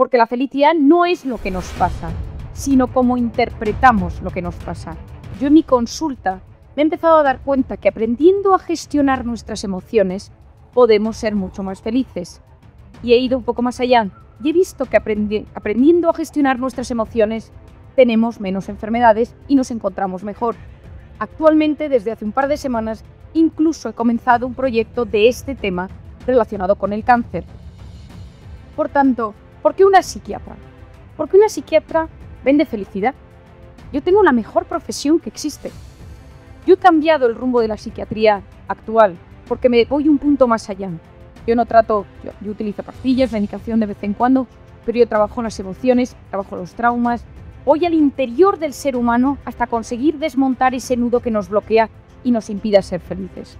Porque la felicidad no es lo que nos pasa, sino cómo interpretamos lo que nos pasa. Yo en mi consulta me he empezado a dar cuenta que aprendiendo a gestionar nuestras emociones podemos ser mucho más felices. Y he ido un poco más allá y he visto que aprendiendo a gestionar nuestras emociones tenemos menos enfermedades y nos encontramos mejor. Actualmente, desde hace un par de semanas, incluso he comenzado un proyecto de este tema relacionado con el cáncer. Por tanto, ¿por qué una psiquiatra? Porque una psiquiatra vende felicidad. Yo tengo la mejor profesión que existe. Yo he cambiado el rumbo de la psiquiatría actual porque me voy un punto más allá. Yo no trato, yo utilizo pastillas, medicación de vez en cuando, pero yo trabajo las emociones, trabajo los traumas, voy al interior del ser humano hasta conseguir desmontar ese nudo que nos bloquea y nos impide ser felices.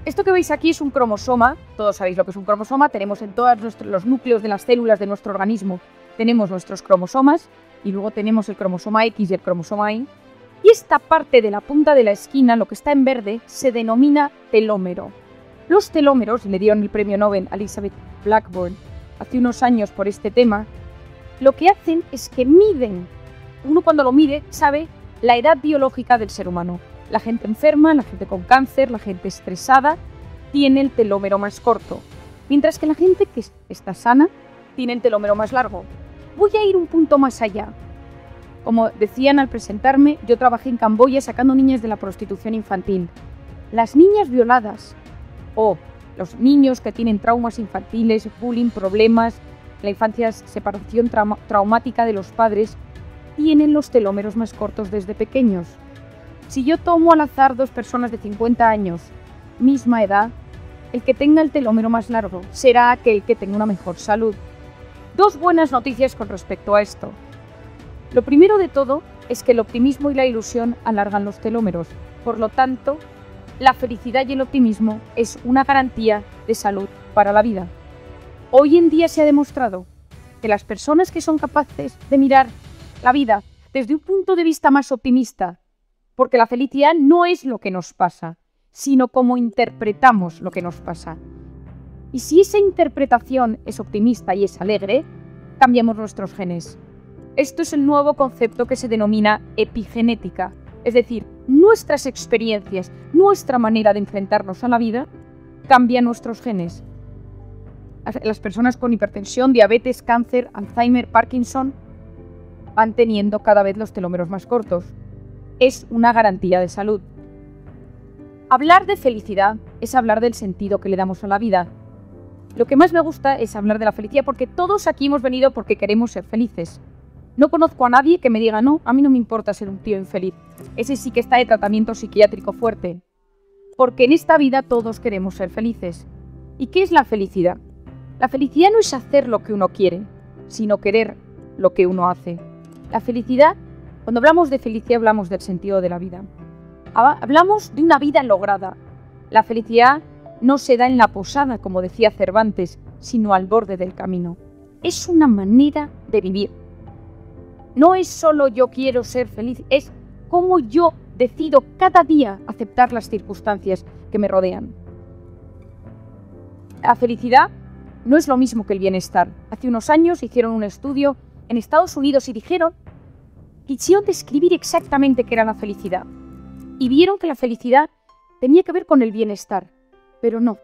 Esto que veis aquí es un cromosoma, todos sabéis lo que es un cromosoma, tenemos en todos los núcleos de las células de nuestro organismo, tenemos nuestros cromosomas y luego tenemos el cromosoma X y el cromosoma Y. Y esta parte de la punta de la esquina, lo que está en verde, se denomina telómero. Los telómeros, le dieron el premio Nobel a Elizabeth Blackburn hace unos años por este tema, lo que hacen es que miden, uno cuando lo mide sabe la edad biológica del ser humano. La gente enferma, la gente con cáncer, la gente estresada, tiene el telómero más corto, mientras que la gente que está sana tiene el telómero más largo. Voy a ir un punto más allá. Como decían al presentarme, yo trabajé en Camboya sacando niñas de la prostitución infantil. Las niñas violadas o los niños que tienen traumas infantiles, bullying, problemas, la infancia, separación traumática de los padres, tienen los telómeros más cortos desde pequeños. Si yo tomo al azar dos personas de 50 años, misma edad, el que tenga el telómero más largo será aquel que tenga una mejor salud. Dos buenas noticias con respecto a esto. Lo primero de todo es que el optimismo y la ilusión alargan los telómeros. Por lo tanto, la felicidad y el optimismo es una garantía de salud para la vida. Hoy en día se ha demostrado que las personas que son capaces de mirar la vida desde un punto de vista más optimista, porque la felicidad no es lo que nos pasa, sino cómo interpretamos lo que nos pasa. Y si esa interpretación es optimista y es alegre, cambiamos nuestros genes. Esto es el nuevo concepto que se denomina epigenética, es decir, nuestras experiencias, nuestra manera de enfrentarnos a la vida, cambia nuestros genes. Las personas con hipertensión, diabetes, cáncer, Alzheimer, Parkinson, van teniendo cada vez los telómeros más cortos. Es una garantía de salud. Hablar de felicidad es hablar del sentido que le damos a la vida. Lo que más me gusta es hablar de la felicidad porque todos aquí hemos venido porque queremos ser felices. No conozco a nadie que me diga, no, a mí no me importa ser un tío infeliz. Ese sí que está de tratamiento psiquiátrico fuerte. Porque en esta vida todos queremos ser felices. ¿Y qué es la felicidad? La felicidad no es hacer lo que uno quiere, sino querer lo que uno hace. La felicidad, cuando hablamos de felicidad, hablamos del sentido de la vida. Hablamos de una vida lograda. La felicidad no se da en la posada, como decía Cervantes, sino al borde del camino. Es una manera de vivir. No es solo yo quiero ser feliz, es cómo yo decido cada día aceptar las circunstancias que me rodean. La felicidad no es lo mismo que el bienestar. Hace unos años hicieron un estudio en Estados Unidos y quisieron describir exactamente qué era la felicidad. Y vieron que la felicidad tenía que ver con el bienestar, pero no,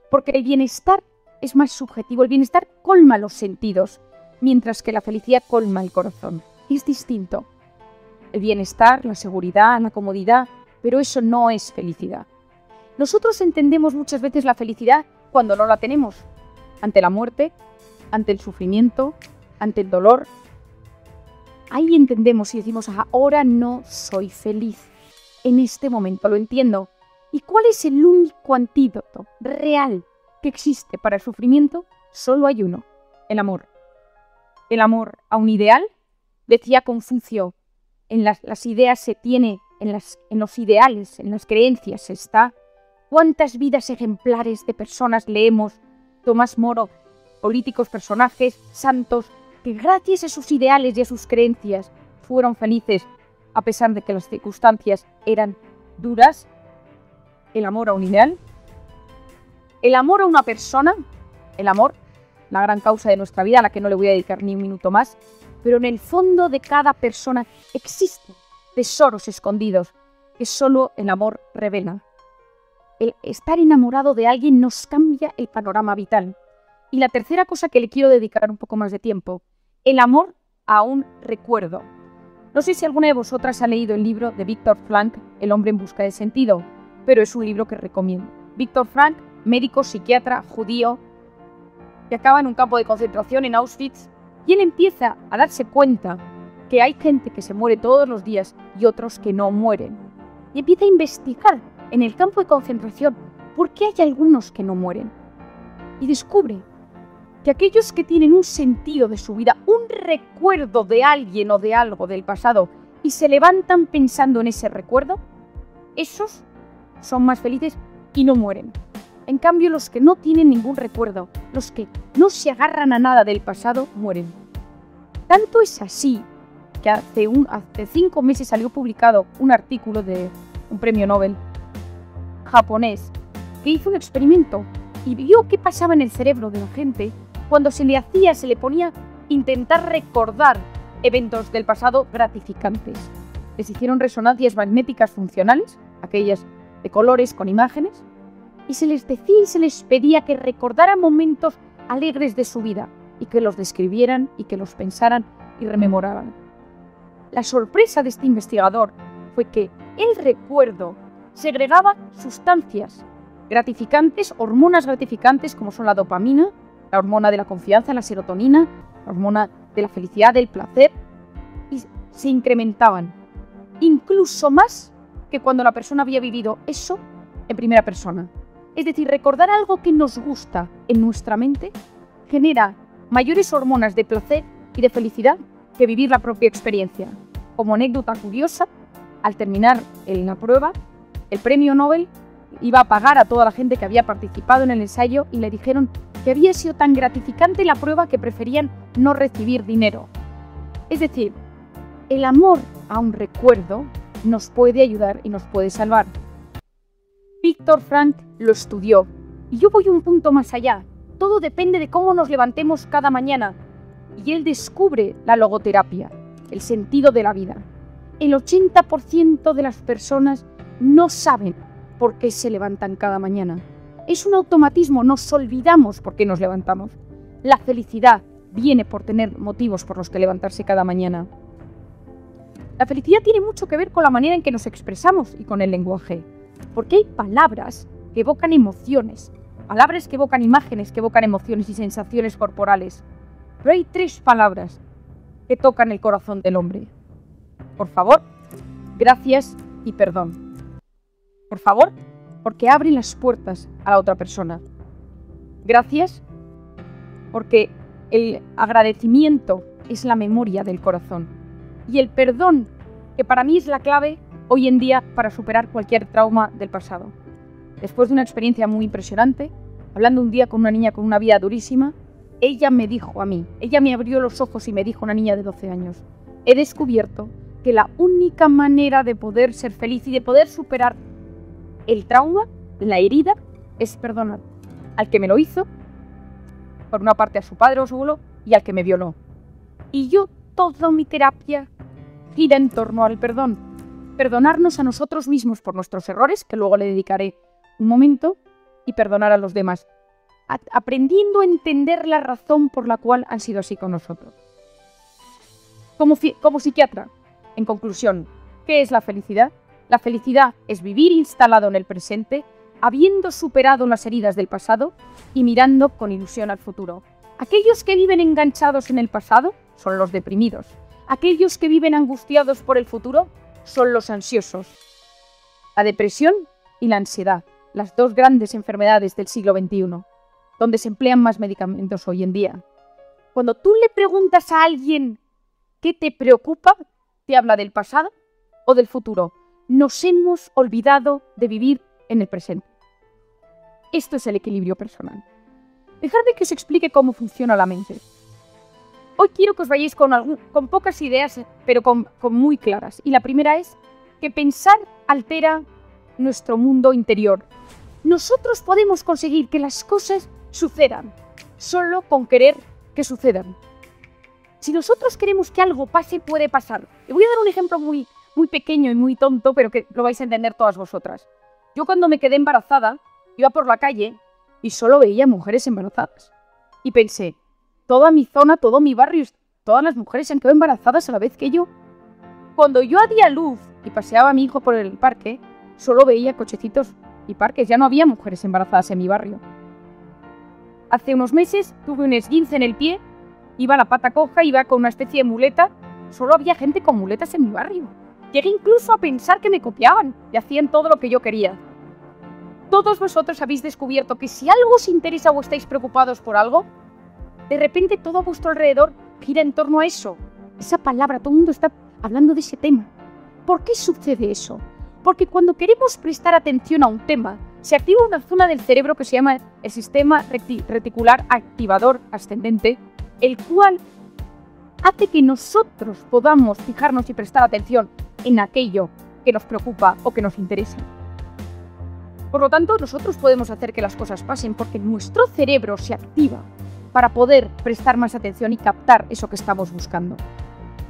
porque el bienestar es más subjetivo, el bienestar colma los sentidos, mientras que la felicidad colma el corazón. Es distinto. El bienestar, la seguridad, la comodidad, pero eso no es felicidad. Nosotros entendemos muchas veces la felicidad cuando no la tenemos, ante la muerte, ante el sufrimiento, ante el dolor. Ahí entendemos y decimos, ahora no soy feliz. En este momento lo entiendo. ¿Y cuál es el único antídoto real que existe para el sufrimiento? Solo hay uno, el amor. El amor a un ideal, decía Confucio, en las ideas se tiene, en los ideales, en las creencias se está. ¿Cuántas vidas ejemplares de personas leemos? Tomás Moro, políticos, personajes, santos, que gracias a sus ideales y a sus creencias fueron felices, a pesar de que las circunstancias eran duras. El amor a un ideal, el amor a una persona, el amor, la gran causa de nuestra vida, a la que no le voy a dedicar ni un minuto más, pero en el fondo de cada persona existen tesoros escondidos que solo el amor revela. El estar enamorado de alguien nos cambia el panorama vital. Y la tercera cosa que le quiero dedicar un poco más de tiempo, el amor a un recuerdo. No sé si alguna de vosotras ha leído el libro de Viktor Frankl, El hombre en busca de sentido, pero es un libro que recomiendo. Viktor Frankl, médico, psiquiatra, judío, que acaba en un campo de concentración en Auschwitz, y él empieza a darse cuenta que hay gente que se muere todos los días y otros que no mueren. Y empieza a investigar en el campo de concentración por qué hay algunos que no mueren. Y descubre que aquellos que tienen un sentido de su vida, un recuerdo de alguien o de algo del pasado, y se levantan pensando en ese recuerdo, esos son más felices y no mueren. En cambio, los que no tienen ningún recuerdo, los que no se agarran a nada del pasado, mueren. Tanto es así que hace 5 meses salió publicado un artículo de un premio Nobel japonés que hizo un experimento y vio qué pasaba en el cerebro de la gente cuando se le ponía intentar recordar eventos del pasado gratificantes. Les hicieron resonancias magnéticas funcionales, aquellas de colores con imágenes, y se les decía y se les pedía que recordaran momentos alegres de su vida y que los describieran y que los pensaran y rememoraran. La sorpresa de este investigador fue que el recuerdo segregaba sustancias gratificantes, hormonas gratificantes como son la dopamina, la hormona de la confianza, la serotonina, la hormona de la felicidad, del placer, y se incrementaban incluso más que cuando la persona había vivido eso en primera persona. Es decir, recordar algo que nos gusta en nuestra mente genera mayores hormonas de placer y de felicidad que vivir la propia experiencia. Como anécdota curiosa, al terminar la prueba, el premio Nobel iba a pagar a toda la gente que había participado en el ensayo y le dijeron que había sido tan gratificante la prueba que preferían no recibir dinero. Es decir, el amor a un recuerdo nos puede ayudar y nos puede salvar. Viktor Frankl lo estudió y yo voy un punto más allá. Todo depende de cómo nos levantemos cada mañana. Y él descubre la logoterapia, el sentido de la vida. El 80% de las personas no saben por qué se levantan cada mañana. Es un automatismo, nos olvidamos por qué nos levantamos. La felicidad viene por tener motivos por los que levantarse cada mañana. La felicidad tiene mucho que ver con la manera en que nos expresamos y con el lenguaje. Porque hay palabras que evocan emociones, palabras que evocan imágenes, que evocan emociones y sensaciones corporales. Pero hay 3 palabras que tocan el corazón del hombre. Por favor, gracias y perdón. Por favor, porque abren las puertas a la otra persona. Gracias, porque el agradecimiento es la memoria del corazón. Y el perdón, que para mí es la clave hoy en día para superar cualquier trauma del pasado. Después de una experiencia muy impresionante, hablando un día con una niña con una vida durísima, ella me dijo a mí, ella me abrió los ojos y me dijo, una niña de 12 años, he descubierto que la única manera de poder ser feliz y de poder superar el trauma, la herida, es perdonar al que me lo hizo, por una parte a su padre o su abuelo, y al que me violó. Y yo, toda mi terapia gira en torno al perdón. Perdonarnos a nosotros mismos por nuestros errores, que luego le dedicaré un momento, y perdonar a los demás, aprendiendo a entender la razón por la cual han sido así con nosotros. Como psiquiatra, en conclusión, ¿qué es la felicidad? La felicidad es vivir instalado en el presente, habiendo superado las heridas del pasado y mirando con ilusión al futuro. Aquellos que viven enganchados en el pasado son los deprimidos. Aquellos que viven angustiados por el futuro son los ansiosos. La depresión y la ansiedad, las 2 grandes enfermedades del siglo XXI, donde se emplean más medicamentos hoy en día. Cuando tú le preguntas a alguien qué te preocupa, te habla del pasado o del futuro. Nos hemos olvidado de vivir en el presente. Esto es el equilibrio personal. Dejadme que os explique cómo funciona la mente. Hoy quiero que os vayáis con pocas ideas, pero con muy claras. Y la primera es que pensar altera nuestro mundo interior. Nosotros podemos conseguir que las cosas sucedan solo con querer que sucedan. Si nosotros queremos que algo pase, puede pasar. Le voy a dar un ejemplo muy pequeño y muy tonto, pero que lo vais a entender todas vosotras. Yo cuando me quedé embarazada, iba por la calle y solo veía mujeres embarazadas. Y pensé, toda mi zona, todo mi barrio, todas las mujeres se han quedado embarazadas a la vez que yo. Cuando yo di a luz y paseaba a mi hijo por el parque, solo veía cochecitos y parques, ya no había mujeres embarazadas en mi barrio. Hace unos meses tuve un esguince en el pie, iba a la pata coja, iba con una especie de muleta, solo había gente con muletas en mi barrio. Llegué incluso a pensar que me copiaban y hacían todo lo que yo quería. Todos vosotros habéis descubierto que si algo os interesa o estáis preocupados por algo, de repente todo a vuestro alrededor gira en torno a eso. Esa palabra, todo el mundo está hablando de ese tema. ¿Por qué sucede eso? Porque cuando queremos prestar atención a un tema, se activa una zona del cerebro que se llama el sistema reticular activador ascendente, el cual hace que nosotros podamos fijarnos y prestar atención en aquello que nos preocupa o que nos interesa. Por lo tanto, nosotros podemos hacer que las cosas pasen porque nuestro cerebro se activa para poder prestar más atención y captar eso que estamos buscando.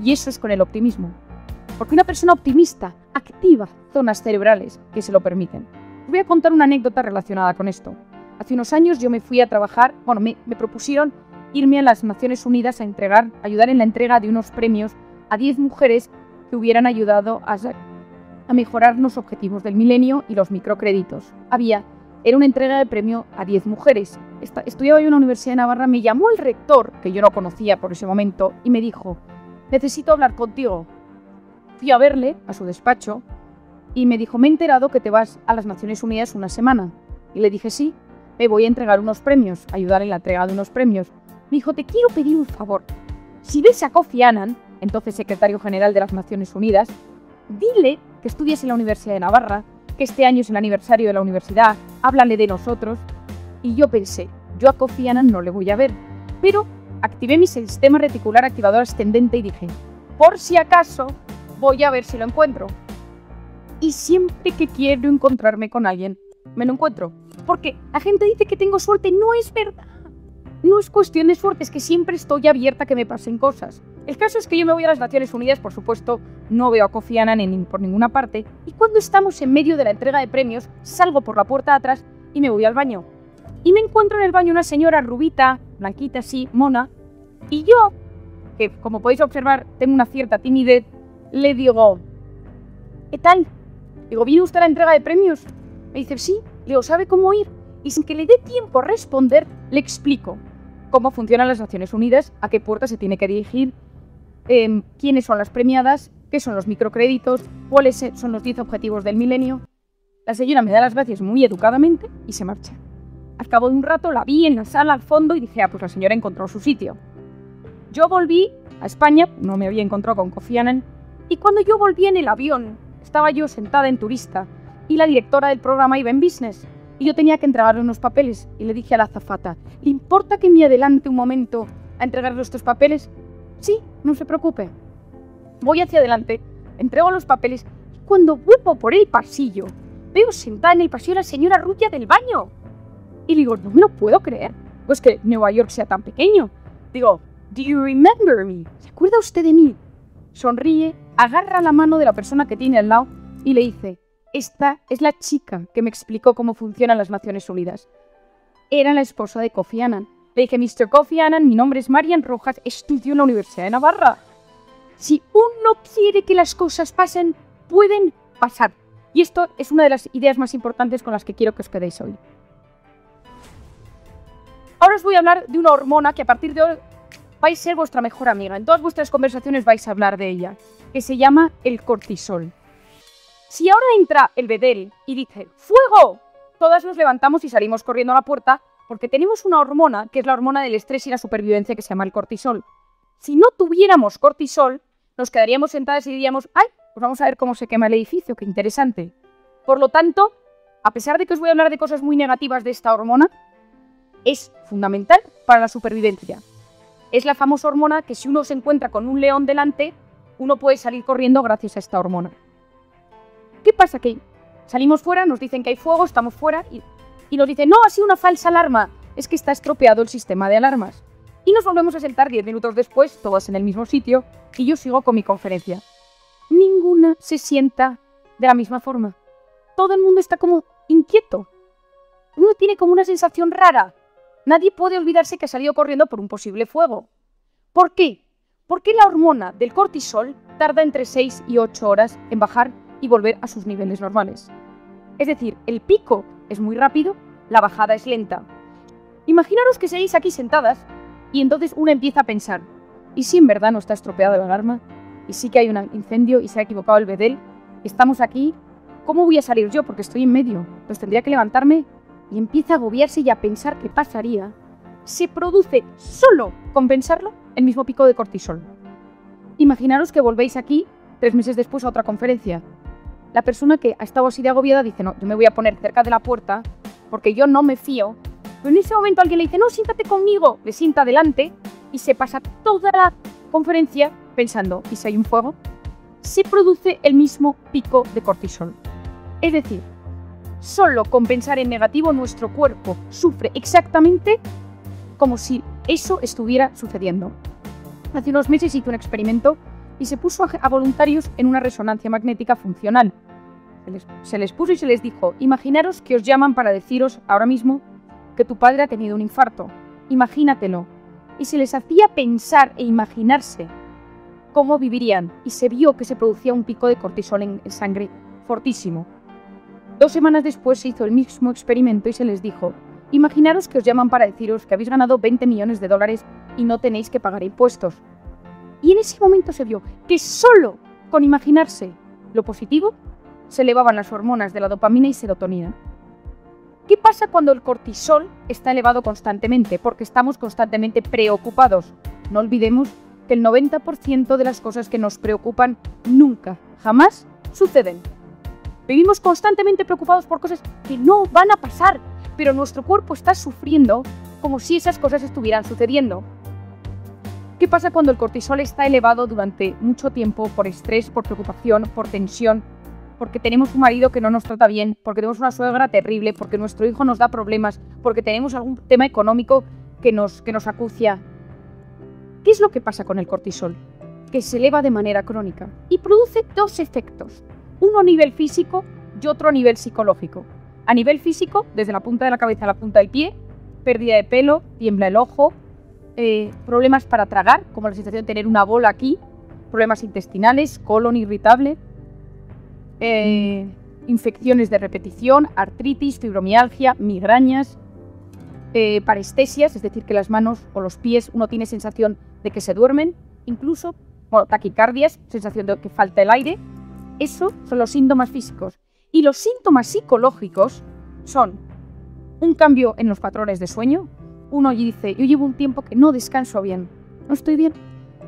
Y eso es con el optimismo. Porque una persona optimista activa zonas cerebrales que se lo permiten. Os voy a contar una anécdota relacionada con esto. Hace unos años yo me fui a trabajar, me propusieron irme a las Naciones Unidas a ayudar en la entrega de unos premios a 10 mujeres que hubieran ayudado a mejorar los objetivos del milenio y los microcréditos. Era una entrega de premio a 10 mujeres. Estudiaba yo en la Universidad de Navarra, me llamó el rector, que yo no conocía por ese momento, y me dijo, necesito hablar contigo. Fui a verle, a su despacho, y me dijo, me he enterado que te vas a las Naciones Unidas una semana. Y le dije, sí, me voy a entregar unos premios, ayudar en la entrega de unos premios. Me dijo, te quiero pedir un favor. Si ves a Kofi Annan, entonces secretario general de las Naciones Unidas, dile que estudias en la Universidad de Navarra, que este año es el aniversario de la universidad, háblale de nosotros. Y yo pensé, yo a Kofi Annan no le voy a ver, pero activé mi sistema reticular activador ascendente y dije, por si acaso, voy a ver si lo encuentro. Y siempre que quiero encontrarme con alguien, me lo encuentro. Porque la gente dice que tengo suerte, no es verdad. No es cuestión de suerte, es que siempre estoy abierta a que me pasen cosas. El caso es que yo me voy a las Naciones Unidas, por supuesto, no veo a Kofi Annan por ninguna parte, y cuando estamos en medio de la entrega de premios, salgo por la puerta de atrás y me voy al baño. Y me encuentro en el baño una señora rubita, blanquita así, mona, y yo, que como podéis observar tengo una cierta timidez, le digo, ¿qué tal? Digo, ¿viene usted a la entrega de premios? Me dice, sí. Le digo, ¿sabe cómo ir? Y sin que le dé tiempo a responder, le explico cómo funcionan las Naciones Unidas, a qué puerta se tiene que dirigir, quiénes son las premiadas, qué son los microcréditos, cuáles son los 10 objetivos del milenio. La señora me da las gracias muy educadamente y se marcha. Al cabo de un rato la vi en la sala al fondo y dije, pues la señora encontró su sitio. Yo volví a España, no me había encontrado con Kofi Annan, y cuando yo volví en el avión, estaba yo sentada en turista y la directora del programa iba en business y yo tenía que entregarle unos papeles y le dije a la azafata, ¿le importa que me adelante un momento a entregarle estos papeles? Sí, no se preocupe. Voy hacia adelante, entrego los papeles y cuando vuelvo por el pasillo, veo sentada en el pasillo a la señora rubia del baño. Y digo, no me lo puedo creer, pues que Nueva York sea tan pequeño. Digo, ¿do you remember me? ¿Se acuerda usted de mí? Sonríe, agarra la mano de la persona que tiene al lado y le dice, esta es la chica que me explicó cómo funcionan las Naciones Unidas. Era la esposa de Kofi Annan. Le dije, Mr. Kofi Annan, mi nombre es Marian Rojas, estudio en la Universidad de Navarra. Si uno quiere que las cosas pasen, pueden pasar. Y esto es una de las ideas más importantes con las que quiero que os quedéis hoy. Ahora os voy a hablar de una hormona que a partir de hoy vais a ser vuestra mejor amiga. En todas vuestras conversaciones vais a hablar de ella, que se llama el cortisol. Si ahora entra el bedel y dice ¡fuego!, todas nos levantamos y salimos corriendo a la puerta porque tenemos una hormona que es la hormona del estrés y la supervivencia que se llama el cortisol. Si no tuviéramos cortisol, nos quedaríamos sentadas y diríamos ¡ay! Pues vamos a ver cómo se quema el edificio, qué interesante. Por lo tanto, a pesar de que os voy a hablar de cosas muy negativas de esta hormona, es fundamental para la supervivencia. Es la famosa hormona que si uno se encuentra con un león delante, uno puede salir corriendo gracias a esta hormona. ¿Qué pasa? Que salimos fuera, nos dicen que hay fuego, estamos fuera y nos dicen, no, ha sido una falsa alarma. es que está estropeado el sistema de alarmas. Y nos volvemos a sentar 10 minutos después, todos en el mismo sitio, y yo sigo con mi conferencia. Ninguna se sienta de la misma forma. Todo el mundo está como inquieto. Uno tiene como una sensación rara. Nadie puede olvidarse que ha salido corriendo por un posible fuego. ¿Por qué? Porque la hormona del cortisol tarda entre 6 y 8 horas en bajar y volver a sus niveles normales. Es decir, el pico es muy rápido, la bajada es lenta. Imaginaros que seguís aquí sentadas y entonces una empieza a pensar, ¿y si en verdad no está estropeada la alarma? ¿Y sí que hay un incendio y se ha equivocado el bedel? ¿Estamos aquí? ¿Cómo voy a salir yo? Porque estoy en medio. Pues tendría que levantarme y empieza a agobiarse y a pensar qué pasaría. Se produce solo con pensarlo el mismo pico de cortisol. Imaginaros que volvéis aquí 3 meses después a otra conferencia. La persona que ha estado así de agobiada dice, no, yo me voy a poner cerca de la puerta porque yo no me fío. Pero en ese momento alguien le dice, no, siéntate conmigo. Le sienta adelante y se pasa toda la conferencia pensando, ¿y si hay un fuego? Se produce el mismo pico de cortisol. Es decir, solo con pensar en negativo nuestro cuerpo sufre exactamente como si eso estuviera sucediendo. Hace unos meses hice un experimento y se puso a voluntarios en una resonancia magnética funcional. Se les puso y se les dijo, imaginaros que os llaman para deciros ahora mismo que tu padre ha tenido un infarto. Imagínatelo. Y se les hacía pensar e imaginarse cómo vivirían y se vio que se producía un pico de cortisol en sangre fortísimo. 2 semanas después se hizo el mismo experimento y se les dijo, imaginaros que os llaman para deciros que habéis ganado 20 millones de dólares y no tenéis que pagar impuestos. Y en ese momento se vio que solo con imaginarse lo positivo se elevaban las hormonas de la dopamina y serotonina. ¿Qué pasa cuando el cortisol está elevado constantemente? Porque estamos constantemente preocupados. No olvidemos que el 90% de las cosas que nos preocupan nunca, jamás suceden. Vivimos constantemente preocupados por cosas que no van a pasar, pero nuestro cuerpo está sufriendo como si esas cosas estuvieran sucediendo. ¿Qué pasa cuando el cortisol está elevado durante mucho tiempo por estrés, por preocupación, por tensión, porque tenemos un marido que no nos trata bien, porque tenemos una suegra terrible, porque nuestro hijo nos da problemas, porque tenemos algún tema económico que nos acucia? ¿Qué es lo que pasa con el cortisol? Que se eleva de manera crónica y produce 2 efectos. Uno a nivel físico y otro a nivel psicológico. A nivel físico, desde la punta de la cabeza a la punta del pie, pérdida de pelo, tiembla el ojo, problemas para tragar, como la sensación de tener una bola aquí, problemas intestinales, colon irritable, infecciones de repetición, artritis, fibromialgia, migrañas, parestesias, es decir, que las manos o los pies uno tiene sensación de que se duermen, incluso taquicardias, sensación de que falta el aire. Eso son los síntomas físicos. Y los síntomas psicológicos son un cambio en los patrones de sueño. Uno dice, yo llevo un tiempo que no descanso bien, no estoy bien,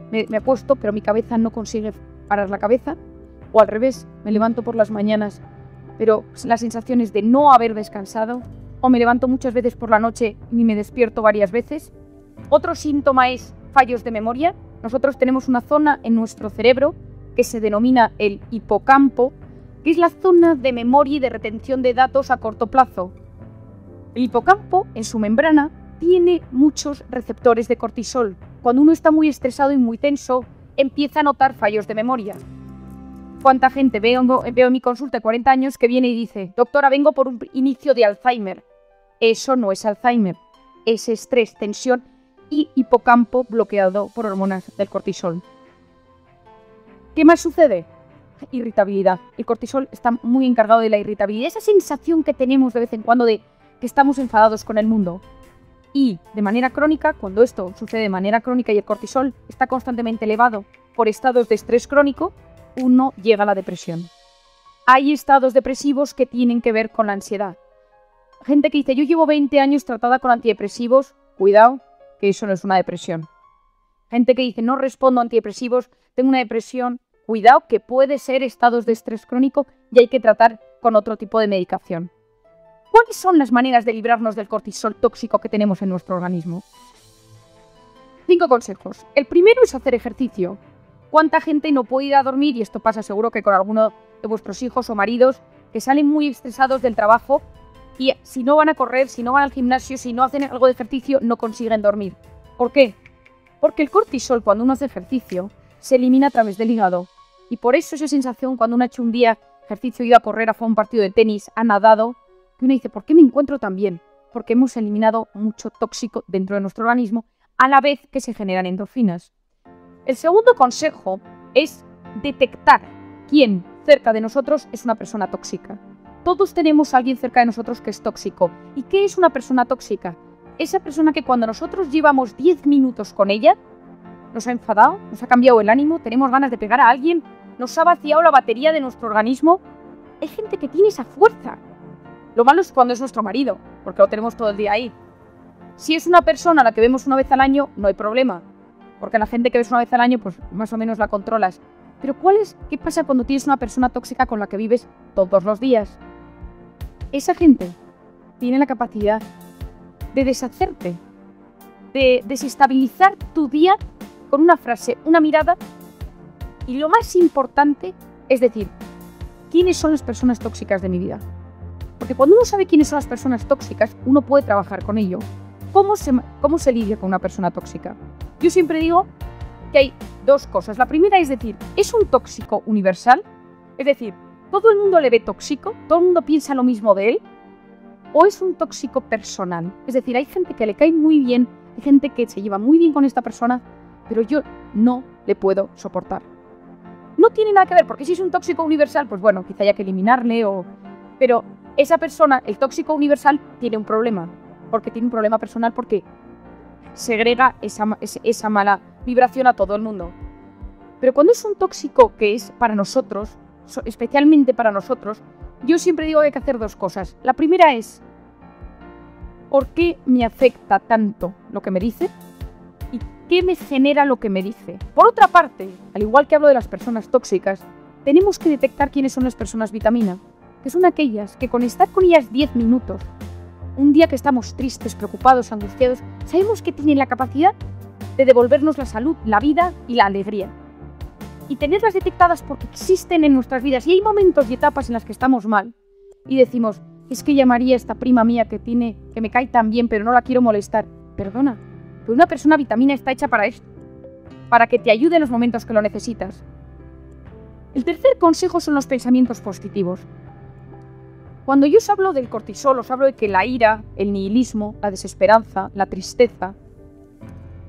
me acuesto pero mi cabeza no consigue parar la cabeza. O al revés, me levanto por las mañanas, pero la sensación es de no haber descansado. O me levanto muchas veces por la noche y me despierto varias veces. Otro síntoma es fallos de memoria. Nosotros tenemos una zona en nuestro cerebro que se denomina el hipocampo, que es la zona de memoria y de retención de datos a corto plazo. El hipocampo, en su membrana, tiene muchos receptores de cortisol. Cuando uno está muy estresado y muy tenso, empieza a notar fallos de memoria. ¿Cuánta gente veo en mi consulta de 40 años que viene y dice, doctora, vengo por un inicio de Alzheimer? Eso no es Alzheimer, es estrés, tensión y hipocampo bloqueado por hormonas del cortisol. ¿Qué más sucede? Irritabilidad. El cortisol está muy encargado de la irritabilidad, esa sensación que tenemos de vez en cuando de que estamos enfadados con el mundo. Y de manera crónica, cuando esto sucede de manera crónica y el cortisol está constantemente elevado por estados de estrés crónico, uno llega a la depresión. Hay estados depresivos que tienen que ver con la ansiedad. Gente que dice, yo llevo 20 años tratada con antidepresivos, cuidado, que eso no es una depresión. Gente que dice, no respondo a antidepresivos, tengo una depresión, cuidado, que puede ser estados de estrés crónico y hay que tratar con otro tipo de medicación. ¿Cuáles son las maneras de librarnos del cortisol tóxico que tenemos en nuestro organismo? 5 consejos. El primero es hacer ejercicio. ¿Cuánta gente no puede ir a dormir? Y esto pasa seguro que con alguno de vuestros hijos o maridos que salen muy estresados del trabajo Y si no van a correr, si no van al gimnasio, si no hacen algo de ejercicio, no consiguen dormir. ¿Por qué? Porque el cortisol, cuando uno hace ejercicio, se elimina a través del hígado. Y por eso esa sensación, cuando uno ha hecho un día ejercicio, ha ido a correr, ha jugado un partido de tenis, ha nadado, que uno dice, ¿por qué me encuentro tan bien? Porque hemos eliminado mucho tóxico dentro de nuestro organismo, a la vez que se generan endorfinas. El segundo consejo es detectar quién cerca de nosotros es una persona tóxica. Todos tenemos a alguien cerca de nosotros que es tóxico. ¿Y qué es una persona tóxica? Esa persona que cuando nosotros llevamos 10 minutos con ella, nos ha enfadado, nos ha cambiado el ánimo, tenemos ganas de pegar a alguien, nos ha vaciado la batería de nuestro organismo. Hay gente que tiene esa fuerza. Lo malo es cuando es nuestro marido, porque lo tenemos todo el día ahí. Si es una persona a la que vemos una vez al año, no hay problema, porque la gente que ves una vez al año, pues más o menos la controlas. Pero ¿qué pasa cuando tienes una persona tóxica con la que vives todos los días? Esa gente tiene la capacidad de deshacerte, de desestabilizar tu día con una frase, una mirada. Y lo más importante es decir, ¿quiénes son las personas tóxicas de mi vida? Porque cuando uno sabe quiénes son las personas tóxicas, uno puede trabajar con ello. ¿Cómo se lidia con una persona tóxica? Yo siempre digo que hay dos cosas. La primera es decir, ¿es un tóxico universal? Es decir, ¿todo el mundo le ve tóxico? ¿Todo el mundo piensa lo mismo de él? ¿O es un tóxico personal? Es decir, hay gente que le cae muy bien, hay gente que se lleva muy bien con esta persona, pero yo no le puedo soportar. No tiene nada que ver, porque si es un tóxico universal, pues bueno, quizá haya que eliminarle Pero esa persona, el tóxico universal, tiene un problema. Porque tiene un problema personal, porque segrega esa mala vibración a todo el mundo. Pero cuando es un tóxico que es para nosotros, especialmente para nosotros, yo siempre digo que hay que hacer dos cosas. La primera es, ¿por qué me afecta tanto lo que me dice? ¿Y qué me genera lo que me dice? Por otra parte, al igual que hablo de las personas tóxicas, tenemos que detectar quiénes son las personas vitamina, que son aquellas que con estar con ellas 10 minutos, un día que estamos tristes, preocupados, angustiados, sabemos que tienen la capacidad de devolvernos la salud, la vida y la alegría. Y tenerlas detectadas porque existen en nuestras vidas. Y hay momentos y etapas en las que estamos mal y decimos, es que llamaría a esta prima mía que me cae tan bien, pero no la quiero molestar. Perdona, pero una persona vitamina está hecha para esto, para que te ayude en los momentos que lo necesitas. El tercer consejo son los pensamientos positivos. Cuando yo os hablo del cortisol, os hablo de que la ira, el nihilismo, la desesperanza, la tristeza,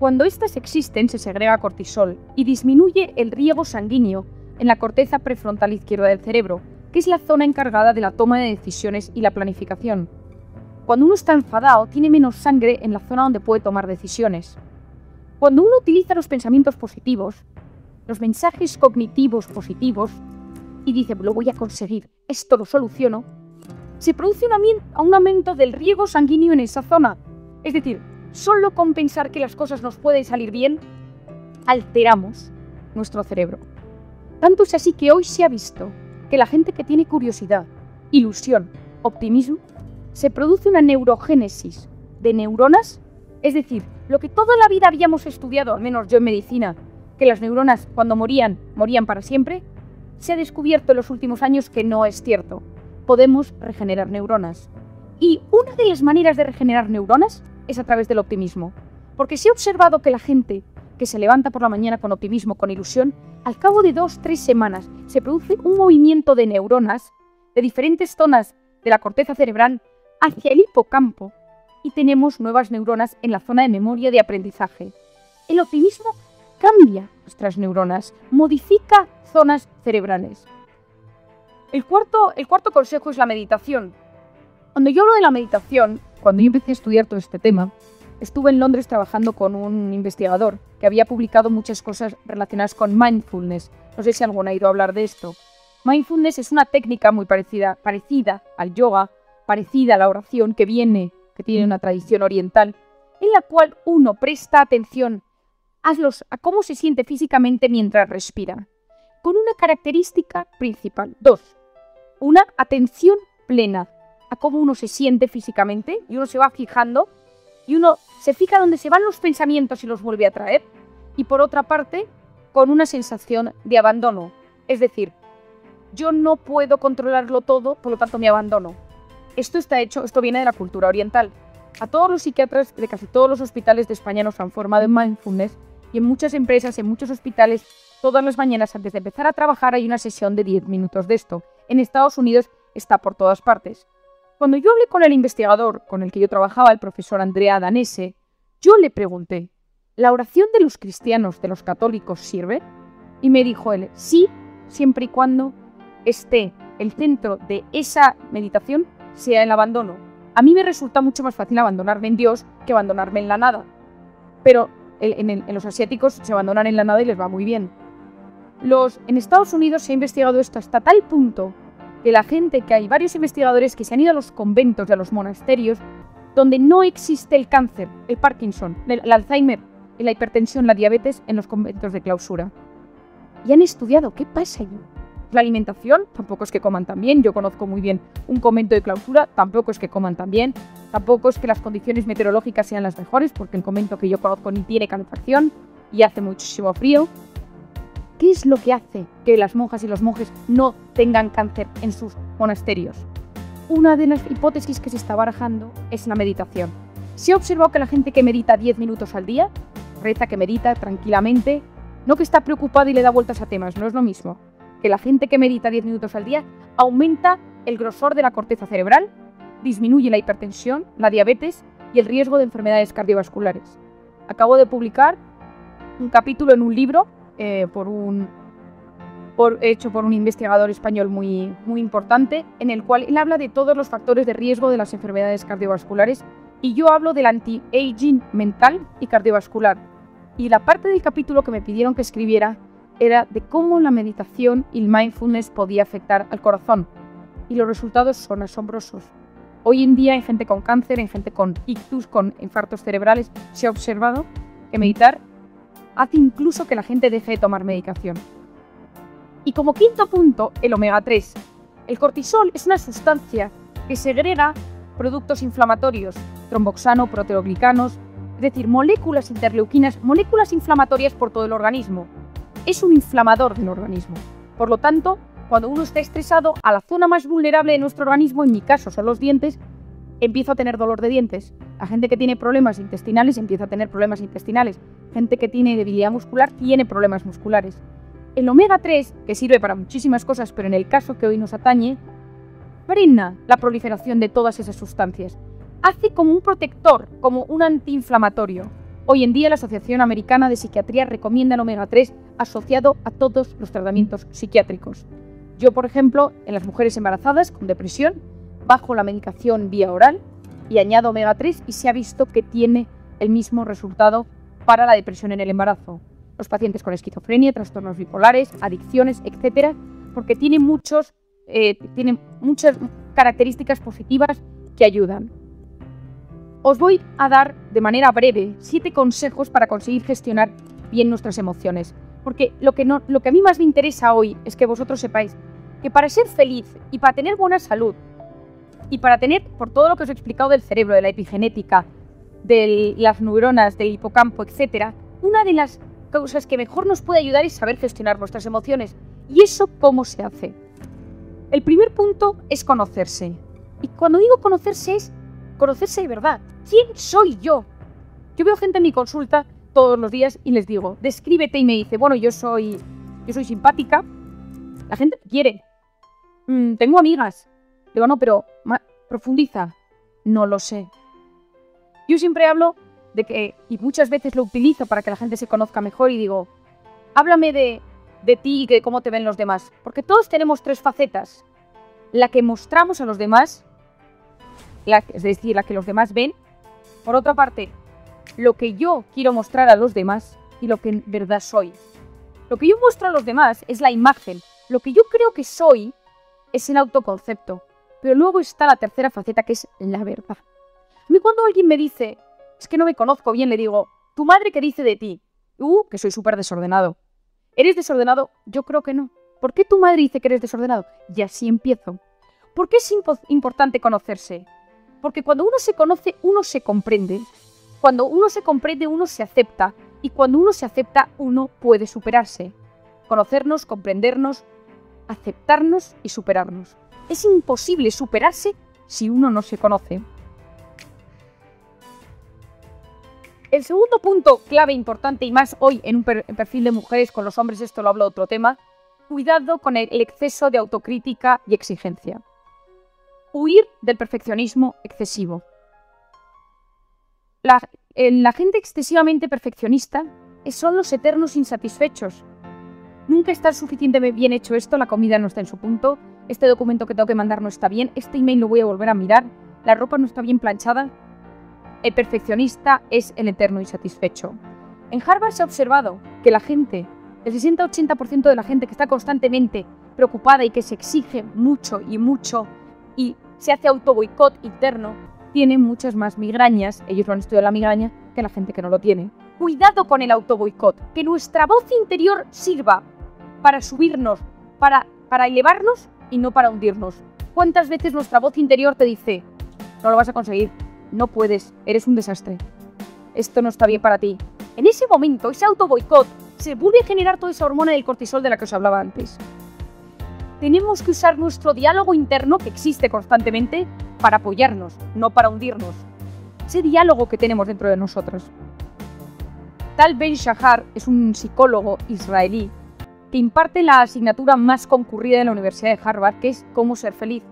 cuando estas existen se segrega cortisol y disminuye el riego sanguíneo en la corteza prefrontal izquierda del cerebro, que es la zona encargada de la toma de decisiones y la planificación. Cuando uno está enfadado, tiene menos sangre en la zona donde puede tomar decisiones. Cuando uno utiliza los pensamientos positivos, los mensajes cognitivos positivos, y dice, lo voy a conseguir, esto lo soluciono, se produce un aumento del riego sanguíneo en esa zona. Es decir, solo con pensar que las cosas nos pueden salir bien, alteramos nuestro cerebro. Tanto es así que hoy se ha visto que la gente que tiene curiosidad, ilusión, optimismo, se produce una neurogénesis de neuronas, es decir, lo que toda la vida habíamos estudiado, al menos yo en medicina, que las neuronas cuando morían para siempre, se ha descubierto en los últimos años que no es cierto. Podemos regenerar neuronas. Y una de las maneras de regenerar neuronas es a través del optimismo. Porque se ha observado que la gente que se levanta por la mañana con optimismo, con ilusión, al cabo de 2-3 semanas se produce un movimiento de neuronas de diferentes zonas de la corteza cerebral hacia el hipocampo y tenemos nuevas neuronas en la zona de memoria de aprendizaje. El optimismo cambia nuestras neuronas, modifica zonas cerebrales. El cuarto consejo es la meditación. Cuando yo hablo de la meditación, cuando yo empecé a estudiar todo este tema, estuve en Londres trabajando con un investigador que había publicado muchas cosas relacionadas con mindfulness. No sé si alguno ha ido a hablar de esto. Mindfulness es una técnica muy parecida al yoga, parecida a la oración que tiene una tradición oriental, en la cual uno presta atención a cómo se siente físicamente mientras respira, con una característica principal. 2. Una atención plena a cómo uno se siente físicamente y uno se va fijando y uno se fija donde se van los pensamientos y los vuelve a traer. Y por otra parte, con una sensación de abandono. Es decir, yo no puedo controlarlo todo, por lo tanto me abandono. Esto viene de la cultura oriental. A todos los psiquiatras de casi todos los hospitales de España nos han formado en mindfulness y en muchas empresas, en muchos hospitales, todas las mañanas antes de empezar a trabajar hay una sesión de 10 minutos de esto. En Estados Unidos está por todas partes. Cuando yo hablé con el investigador con el que yo trabajaba, el profesor Andrea Danese, yo le pregunté, ¿la oración de los cristianos, de los católicos, sirve? Y me dijo él, sí, siempre y cuando esté el centro de esa meditación sea el abandono. A mí me resulta mucho más fácil abandonarme en Dios que abandonarme en la nada. Pero en los asiáticos se abandonan en la nada y les va muy bien. En Estados Unidos se ha investigado esto hasta tal punto que hay varios investigadores que se han ido a los conventos y a los monasterios donde no existe el cáncer, el Parkinson, el Alzheimer, la hipertensión, la diabetes en los conventos de clausura. Y han estudiado qué pasa allí. La alimentación, tampoco es que coman tan bien. Yo conozco muy bien un convento de clausura, tampoco es que coman tan bien. Tampoco es que las condiciones meteorológicas sean las mejores, porque el convento que yo conozco ni tiene calefacción y hace muchísimo frío. ¿Qué es lo que hace que las monjas y los monjes no tengan cáncer en sus monasterios? Una de las hipótesis que se está barajando es la meditación. Se ha observado que la gente que medita 10 minutos al día, reza, que medita tranquilamente, no que está preocupada y le da vueltas a temas, no es lo mismo. Que la gente que medita 10 minutos al día aumenta el grosor de la corteza cerebral, disminuye la hipertensión, la diabetes y el riesgo de enfermedades cardiovasculares. Acabo de publicar un capítulo en un libro hecho por un investigador español muy importante, en el cual él habla de todos los factores de riesgo de las enfermedades cardiovasculares y yo hablo del anti-aging mental y cardiovascular. Y la parte del capítulo que me pidieron que escribiera era de cómo la meditación y el mindfulness podía afectar al corazón. Y los resultados son asombrosos. Hoy en día en gente con cáncer, en gente con ictus, con infartos cerebrales, se ha observado que meditar hace incluso que la gente deje de tomar medicación. Y como quinto punto, el omega 3. El cortisol es una sustancia que segrega productos inflamatorios, tromboxano, proteoglicanos, es decir, moléculas interleuquinas, moléculas inflamatorias por todo el organismo. Es un inflamador del organismo. Por lo tanto, cuando uno está estresado, a la zona más vulnerable de nuestro organismo, en mi caso son los dientes, empiezo a tener dolor de dientes. La gente que tiene problemas intestinales empieza a tener problemas intestinales. Gente que tiene debilidad muscular tiene problemas musculares. El omega 3, que sirve para muchísimas cosas, pero en el caso que hoy nos atañe, frena la proliferación de todas esas sustancias. Hace como un protector, como un antiinflamatorio. Hoy en día la Asociación Americana de Psiquiatría recomienda el omega 3 asociado a todos los tratamientos psiquiátricos. Yo, por ejemplo, en las mujeres embarazadas con depresión, bajo la medicación vía oral y añado omega 3 y se ha visto que tiene el mismo resultado para la depresión en el embarazo. Los pacientes con esquizofrenia, trastornos bipolares, adicciones, etcétera, porque tiene muchas características positivas que ayudan. Os voy a dar de manera breve 7 consejos para conseguir gestionar bien nuestras emociones. Porque lo que a mí más me interesa hoy es que vosotros sepáis que para ser feliz y para tener buena salud y para tener, por todo lo que os he explicado del cerebro, de la epigenética, de las neuronas, del hipocampo, etc., una de las cosas que mejor nos puede ayudar es saber gestionar nuestras emociones. ¿Y eso cómo se hace? El primer punto es conocerse. Y cuando digo conocerse es conocerse de verdad. ¿Quién soy yo? Yo veo gente en mi consulta todos los días y les digo, descríbete, y me dice, bueno, yo soy simpática, la gente me quiere, tengo amigas. Digo, no, pero profundiza. No lo sé. Yo siempre hablo de que, y muchas veces lo utilizo para que la gente se conozca mejor, y digo, háblame de ti y de cómo te ven los demás. Porque todos tenemos 3 facetas. La que mostramos a los demás, es decir, la que los demás ven. Por otra parte, lo que yo quiero mostrar a los demás y lo que en verdad soy. Lo que yo muestro a los demás es la imagen. Lo que yo creo que soy es el autoconcepto. Pero luego está la tercera faceta, que es la verdad. A mí cuando alguien me dice, es que no me conozco bien, le digo, ¿tu madre qué dice de ti? Que soy súper desordenado. ¿Eres desordenado? Yo creo que no. ¿Por qué tu madre dice que eres desordenado? Y así empiezo. ¿Por qué es importante conocerse? Porque cuando uno se conoce, uno se comprende. Cuando uno se comprende, uno se acepta. Y cuando uno se acepta, uno puede superarse. Conocernos, comprendernos, aceptarnos y superarnos. Es imposible superarse si uno no se conoce. El segundo punto clave, importante y más hoy en un perfil de mujeres, con los hombres esto lo hablo de otro tema, cuidado con el exceso de autocrítica y exigencia. Huir del perfeccionismo excesivo. La gente excesivamente perfeccionista son los eternos insatisfechos. Nunca está suficientemente bien hecho esto, la comida no está en su punto, este documento que tengo que mandar no está bien, este email lo voy a volver a mirar, la ropa no está bien planchada. El perfeccionista es el eterno insatisfecho. En Harvard se ha observado que la gente, el 60-80% de la gente que está constantemente preocupada y que se exige mucho y se hace autoboicot interno, tiene muchas más migrañas, ellos lo han estudiado la migraña, que la gente que no lo tiene. Cuidado con el autoboicot, que nuestra voz interior sirva para subirnos, para elevarnos y no para hundirnos. ¿Cuántas veces nuestra voz interior te dice, no lo vas a conseguir, no puedes, eres un desastre, esto no está bien para ti? En ese momento, ese autoboicot, se vuelve a generar toda esa hormona del cortisol de la que os hablaba antes. Tenemos que usar nuestro diálogo interno, que existe constantemente, para apoyarnos, no para hundirnos. Ese diálogo que tenemos dentro de nosotros. Tal Ben-Shahar es un psicólogo israelí que imparte la asignatura más concurrida de la Universidad de Harvard, que es Cómo ser feliz.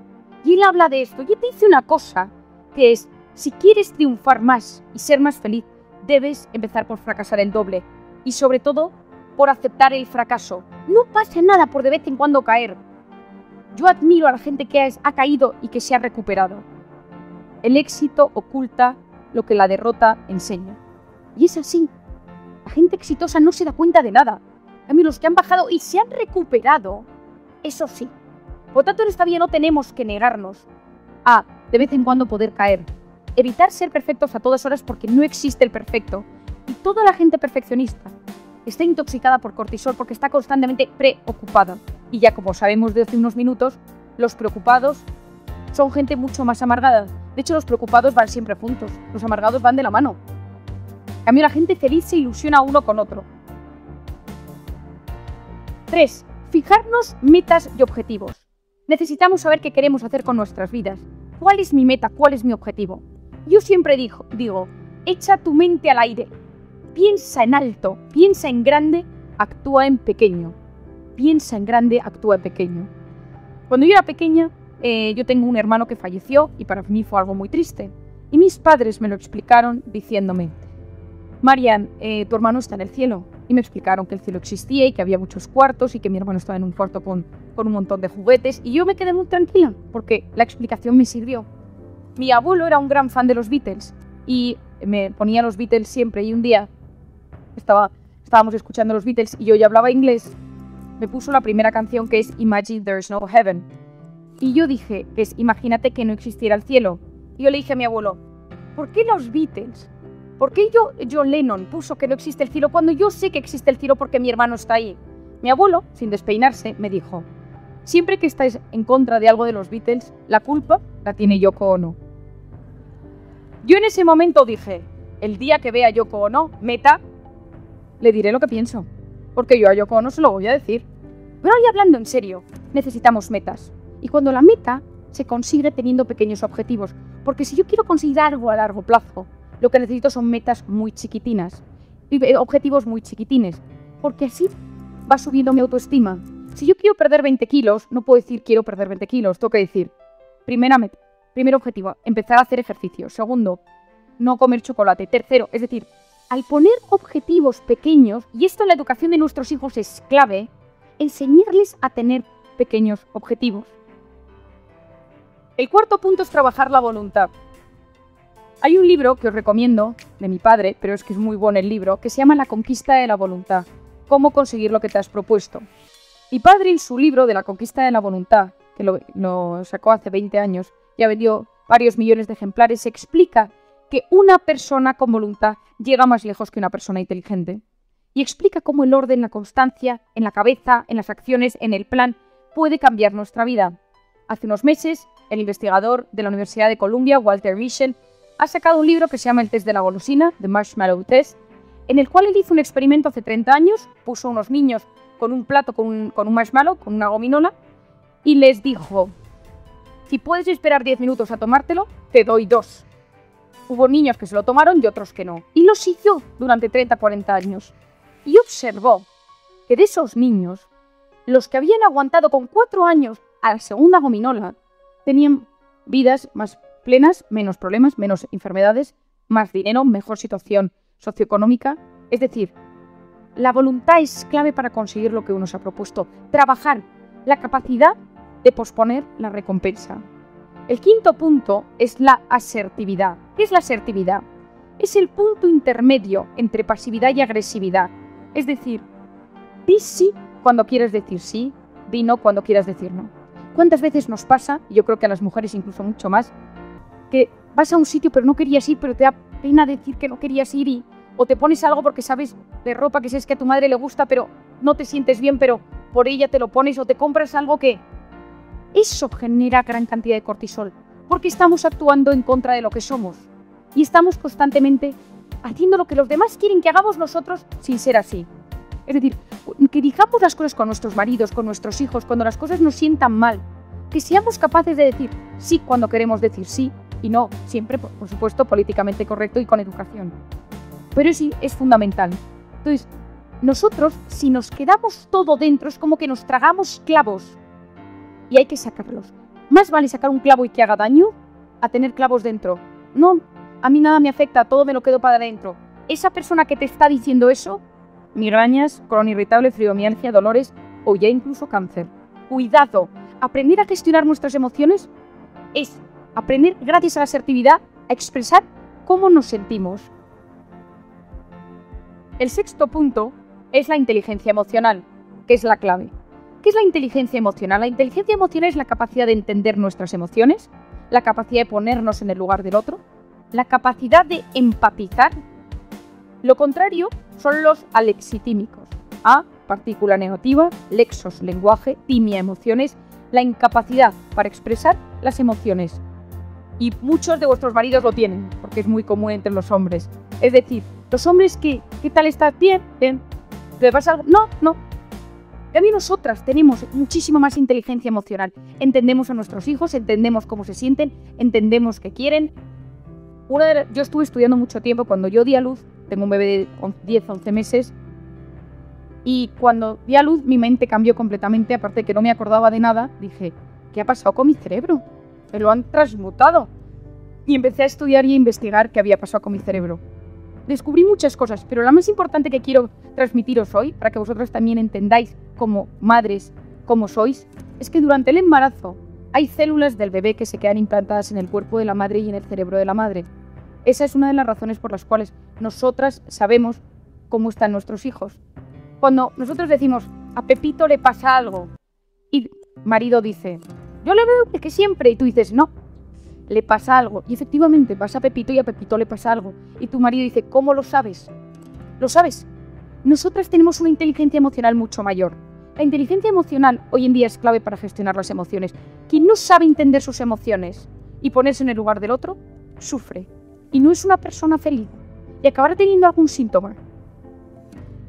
Y él habla de esto, y él te dice una cosa, que es, si quieres triunfar más y ser más feliz, debes empezar por fracasar el doble. Y sobre todo, por aceptar el fracaso. No pasa nada por de vez en cuando caer. Yo admiro a la gente que ha caído y que se ha recuperado. El éxito oculta lo que la derrota enseña. Y es así. La gente exitosa no se da cuenta de nada. A mí los que han bajado y se han recuperado, eso sí. Por tanto, en esta vida no tenemos que negarnos a, de vez en cuando, poder caer. Evitar ser perfectos a todas horas porque no existe el perfecto. Y toda la gente perfeccionista está intoxicada por cortisol porque está constantemente preocupada. Y ya como sabemos de hace unos minutos, los preocupados son gente mucho más amargada. De hecho, los preocupados van siempre juntos, los amargados van de la mano. En cambio, la gente feliz se ilusiona uno con otro. 3. Fijarnos metas y objetivos. Necesitamos saber qué queremos hacer con nuestras vidas. ¿Cuál es mi meta? ¿Cuál es mi objetivo? Yo siempre digo, echa tu mente al aire. Piensa en alto, piensa en grande, actúa en pequeño. Piensa en grande, actúa en pequeño. Cuando yo era pequeña, yo tengo un hermano que falleció y para mí fue algo muy triste. Y mis padres me lo explicaron diciéndome, Marian, tu hermano está en el cielo. Y me explicaron que el cielo existía y que había muchos cuartos y que mi hermano estaba en un cuarto con un montón de juguetes. Y yo me quedé muy tranquila porque la explicación me sirvió. Mi abuelo era un gran fan de los Beatles y me ponía los Beatles siempre. Y un día estábamos escuchando los Beatles y yo ya hablaba inglés. Me puso la primera canción, que es Imagine There's No Heaven. Y yo dije, pues imagínate que no existiera el cielo. Y yo le dije a mi abuelo, ¿por qué los Beatles? ¿Por qué John Lennon puso que no existe el cielo cuando yo sé que existe el cielo porque mi hermano está ahí? Mi abuelo, sin despeinarse, me dijo, siempre que estáis en contra de algo de los Beatles, la culpa la tiene Yoko Ono. Yo en ese momento dije, el día que vea a Yoko Ono, meta, le diré lo que pienso. Porque yo a Yoko Ono se lo voy a decir. Pero hoy hablando en serio, necesitamos metas. Y cuando la meta se consigue teniendo pequeños objetivos. Porque si yo quiero conseguir algo a largo plazo, lo que necesito son metas muy chiquitinas. Y objetivos muy chiquitines. Porque así va subiendo mi autoestima. Si yo quiero perder 20 kilos, no puedo decir quiero perder 20 kilos. Tengo que decir, primera meta, primer objetivo, empezar a hacer ejercicio. Segundo, no comer chocolate. Tercero, es decir, al poner objetivos pequeños, y esto en la educación de nuestros hijos es clave, enseñarles a tener pequeños objetivos. El cuarto punto es trabajar la voluntad. Hay un libro que os recomiendo, de mi padre, pero es que es muy bueno el libro, que se llama La conquista de la voluntad. Cómo conseguir lo que te has propuesto. Mi padre en su libro de La conquista de la voluntad, que lo sacó hace 20 años, ya vendió varios millones de ejemplares, explica que una persona con voluntad llega más lejos que una persona inteligente. Y explica cómo el orden, la constancia, en la cabeza, en las acciones, en el plan, puede cambiar nuestra vida. Hace unos meses, el investigador de la Universidad de Columbia, Walter Mischel, ha sacado un libro que se llama El test de la golosina, The Marshmallow Test, en el cual él hizo un experimento hace 30 años, puso a unos niños con un plato con un marshmallow, con una gominola, y les dijo, Si puedes esperar 10 minutos a tomártelo, te doy 2. Hubo niños que se lo tomaron y otros que no. Y lo siguió durante 30, 40 años. Y observó que de esos niños, los que habían aguantado con 4 años a la segunda gominola, tenían vidas más plenas, menos problemas, menos enfermedades, más dinero, mejor situación socioeconómica. Es decir, la voluntad es clave para conseguir lo que uno se ha propuesto. Trabajar la capacidad de posponer la recompensa. El quinto punto es la asertividad. ¿Qué es la asertividad? Es el punto intermedio entre pasividad y agresividad. Es decir, di sí cuando quieres decir sí, di no cuando quieras decir no. ¿Cuántas veces nos pasa, y yo creo que a las mujeres incluso mucho más, que vas a un sitio pero no querías ir, pero te da pena decir que no querías ir o te pones algo porque sabes de ropa que sabes que a tu madre le gusta, pero no te sientes bien, pero por ella te lo pones, o te compras algo que... Eso genera gran cantidad de cortisol, porque estamos actuando en contra de lo que somos y estamos constantemente haciendo lo que los demás quieren que hagamos nosotros sin ser así. Es decir, que digamos las cosas con nuestros maridos, con nuestros hijos, cuando las cosas nos sientan mal, que seamos capaces de decir sí cuando queremos decir sí y no siempre, por supuesto, políticamente correcto y con educación. Pero sí es fundamental. Entonces, nosotros, si nos quedamos todo dentro, es como que nos tragamos clavos y hay que sacarlos. Más vale sacar un clavo y que haga daño a tener clavos dentro. No, a mí nada me afecta, todo me lo quedo para adentro. Esa persona que te está diciendo eso, migrañas, colon irritable, fibromialgia, dolores o ya incluso cáncer. Cuidado, aprender a gestionar nuestras emociones es aprender, gracias a la asertividad, a expresar cómo nos sentimos. El sexto punto es la inteligencia emocional, que es la clave. ¿Qué es la inteligencia emocional? La inteligencia emocional es la capacidad de entender nuestras emociones, la capacidad de ponernos en el lugar del otro, la capacidad de empatizar. Lo contrario son los alexitímicos. A, partícula negativa, lexos, lenguaje, timia, emociones, la incapacidad para expresar las emociones. Y muchos de vuestros maridos lo tienen, porque es muy común entre los hombres. Es decir, los hombres que, ¿qué tal estás? Bien, bien. ¿Te pasa algo? No, no. También nosotras tenemos muchísima más inteligencia emocional. Entendemos a nuestros hijos, entendemos cómo se sienten, entendemos qué quieren. Yo estuve estudiando mucho tiempo cuando yo di a luz, tengo un bebé de 10, 11 meses, y cuando di a luz mi mente cambió completamente, aparte de que no me acordaba de nada, dije, ¿qué ha pasado con mi cerebro? Me lo han transmutado. Y empecé a estudiar y a investigar qué había pasado con mi cerebro. Descubrí muchas cosas, pero la más importante que quiero transmitiros hoy, para que vosotros también entendáis como madres cómo sois, es que durante el embarazo hay células del bebé que se quedan implantadas en el cuerpo de la madre y en el cerebro de la madre. Esa es una de las razones por las cuales nosotras sabemos cómo están nuestros hijos. Cuando nosotros decimos, a Pepito le pasa algo, y marido dice, yo le veo que siempre, y tú dices, no, le pasa algo. Y efectivamente pasa a Pepito y a Pepito le pasa algo. Y tu marido dice, ¿cómo lo sabes? ¿Lo sabes? Nosotras tenemos una inteligencia emocional mucho mayor. La inteligencia emocional hoy en día es clave para gestionar las emociones. Quien no sabe entender sus emociones y ponerse en el lugar del otro, sufre. Y no es una persona feliz. Y acabará teniendo algún síntoma.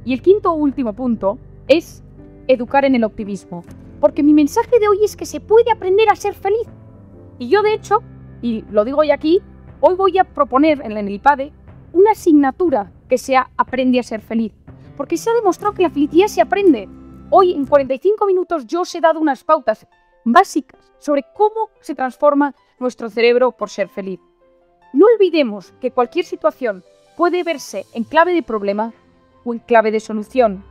Y el quinto o último punto es educar en el optimismo. Porque mi mensaje de hoy es que se puede aprender a ser feliz. Y yo, de hecho, y lo digo hoy aquí, hoy voy a proponer en el IPADE una asignatura que sea Aprende a ser feliz. Porque se ha demostrado que la felicidad se aprende. Hoy, en 45 minutos, yo os he dado unas pautas básicas sobre cómo se transforma nuestro cerebro por ser feliz. No olvidemos que cualquier situación puede verse en clave de problema o en clave de solución.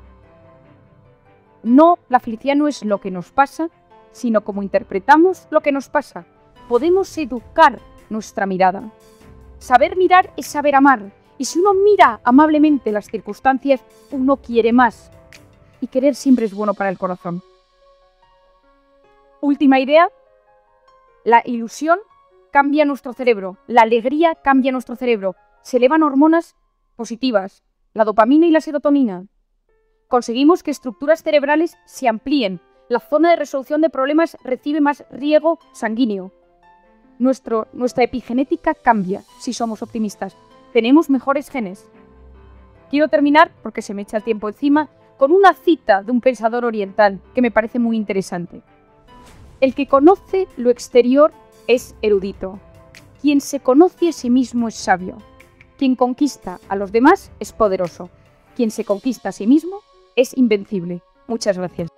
No, la felicidad no es lo que nos pasa, sino cómo interpretamos lo que nos pasa. Podemos educar nuestra mirada. Saber mirar es saber amar. Y si uno mira amablemente las circunstancias, uno quiere más. Y querer siempre es bueno para el corazón. Última idea. La ilusión cambia nuestro cerebro. La alegría cambia nuestro cerebro. Se elevan hormonas positivas, la dopamina y la serotonina. Conseguimos que estructuras cerebrales se amplíen. La zona de resolución de problemas recibe más riego sanguíneo. Nuestra epigenética cambia si somos optimistas. Tenemos mejores genes. Quiero terminar, porque se me echa el tiempo encima, con una cita de un pensador oriental que me parece muy interesante. El que conoce lo exterior es erudito. Quien se conoce a sí mismo es sabio. Quien conquista a los demás es poderoso. Quien se conquista a sí mismo es invencible. Muchas gracias.